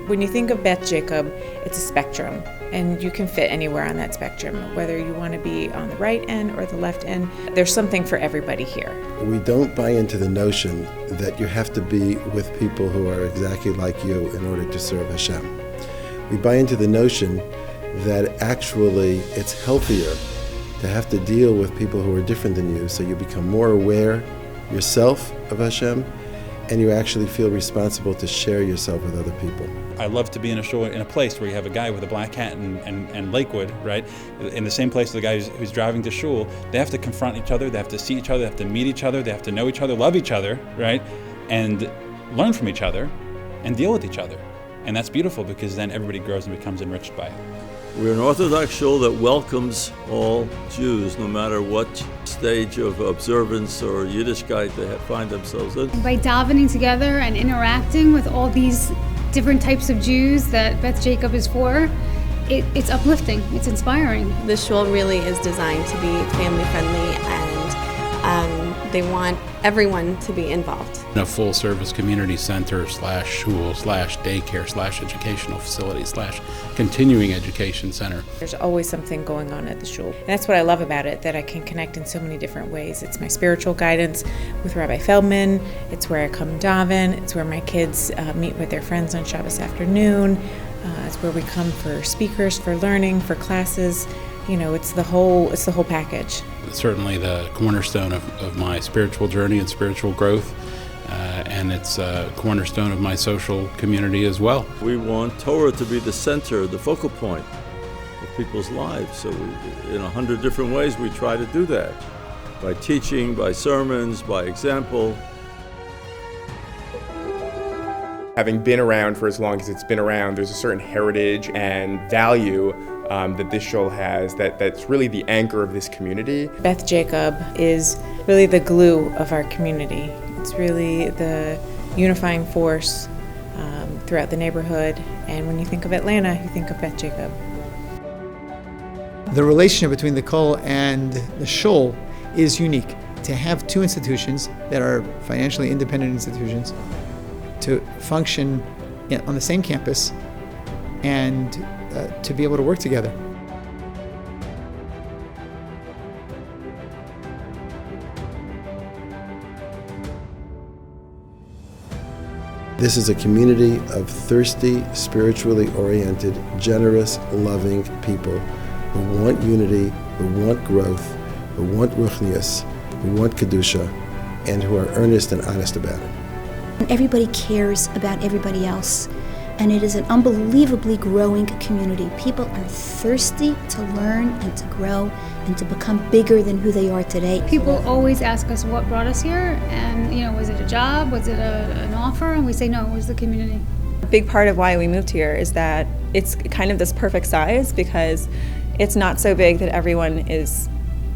When you think of Beth Jacob, it's a spectrum, and you can fit anywhere on that spectrum, whether you want to be on the right end or the left end. There's something for everybody here. We don't buy into the notion that you have to be with people who are exactly like you in order to serve Hashem. We buy into the notion that actually it's healthier to have to deal with people who are different than you, so you become more aware yourself of Hashem, and you actually feel responsible to share yourself with other people. I love to be in a shul, in a place where you have a guy with a black hat and Lakewood, right? In the same place the guy who's driving to shul, they have to confront each other, they have to see each other, they have to meet each other, they have to know each other, love each other, right? And learn from each other and deal with each other. And that's beautiful because then everybody grows and becomes enriched by it. We're an Orthodox shul that welcomes all Jews, no matter what stage of observance or Yiddishkeit they find themselves in. By davening together and interacting with all these different types of Jews that Beth Jacob is for, it's uplifting, it's inspiring. The shul really is designed to be family friendly, and they want everyone to be involved. A full service community center / shul / daycare / educational facility / continuing education center. There's always something going on at the shul. And that's what I love about it, that I can connect in so many different ways. It's my spiritual guidance with Rabbi Feldman. It's where I come daven. It's where my kids meet with their friends on Shabbos afternoon. It's where we come for speakers, for learning, for classes. You know, it's the whole package. Certainly the cornerstone of my spiritual journey and spiritual growth, and it's a cornerstone of my social community as well. We want Torah to be the center, the focal point of people's lives. So in 100 different ways we try to do that, by teaching, by sermons, by example. Having been around for as long as it's been around, there's a certain heritage and value that this shul has that's really the anchor of this community. Beth Jacob is really the glue of our community. It's really the unifying force throughout the neighborhood. And when you think of Atlanta, you think of Beth Jacob. The relationship between the Kol and the shul is unique. To have two institutions that are financially independent institutions to function on the same campus and to be able to work together. This is a community of thirsty, spiritually oriented, generous, loving people who want unity, who want growth, who want ruchnius, who want kedusha, and who are earnest and honest about it. Everybody cares about everybody else, and it is an unbelievably growing community. People are thirsty to learn and to grow and to become bigger than who they are today. People always ask us what brought us here, and was it a job, was it an offer? And we say no, it was the community. A big part of why we moved here is that it's kind of this perfect size, because it's not so big that everyone is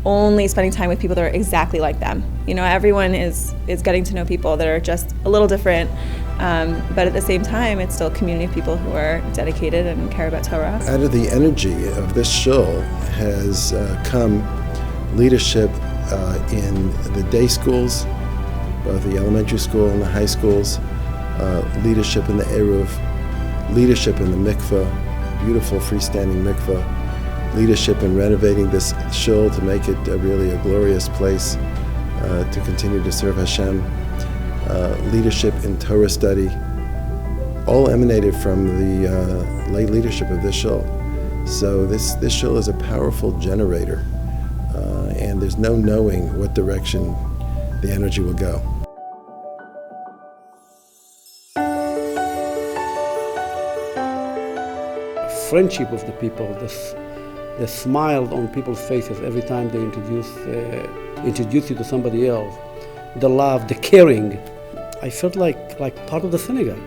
only spending time with people that are exactly like them. Everyone is getting to know people that are just a little different, but at the same time, it's still a community of people who are dedicated and care about Torah. Out of the energy of this shul has come leadership in the day schools, both the elementary school and the high schools, leadership in the Eruv, leadership in the mikveh, beautiful freestanding mikveh, leadership in renovating this shul to make it really a glorious place to continue to serve Hashem, leadership in Torah study, all emanated from the lay leadership of this shul. So this shul is a powerful generator, and there's no knowing what direction the energy will go. Friendship of the people, the smile on people's faces every time they introduce you to somebody else, the love, the caring. I felt like part of the synagogue.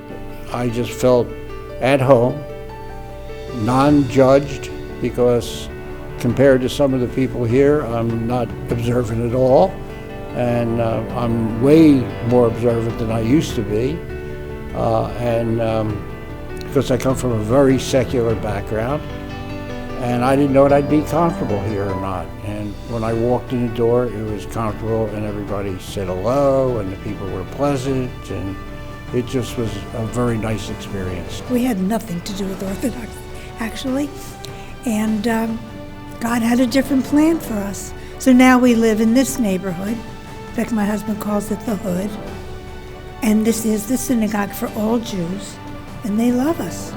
I just felt at home, non-judged, because compared to some of the people here, I'm not observant at all, and I'm way more observant than I used to be, because I come from a very secular background. And I didn't know I'd be comfortable here or not. And when I walked in the door, it was comfortable, and everybody said hello, and the people were pleasant, and it just was a very nice experience. We had nothing to do with Orthodox, actually, and God had a different plan for us. So now we live in this neighborhood. In fact, my husband calls it the Hood, and this is the synagogue for all Jews, and they love us.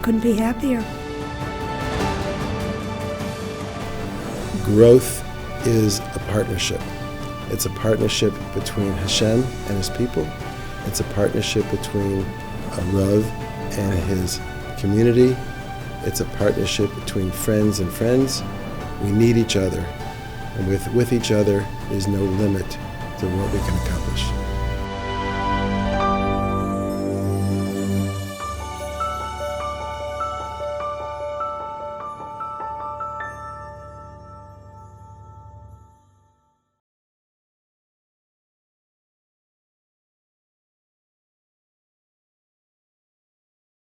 Couldn't be happier. Growth is a partnership. It's a partnership between Hashem and his people. It's a partnership between a Rav and his community. It's a partnership between friends and friends. We need each other. And with each other, there's no limit to what we can accomplish.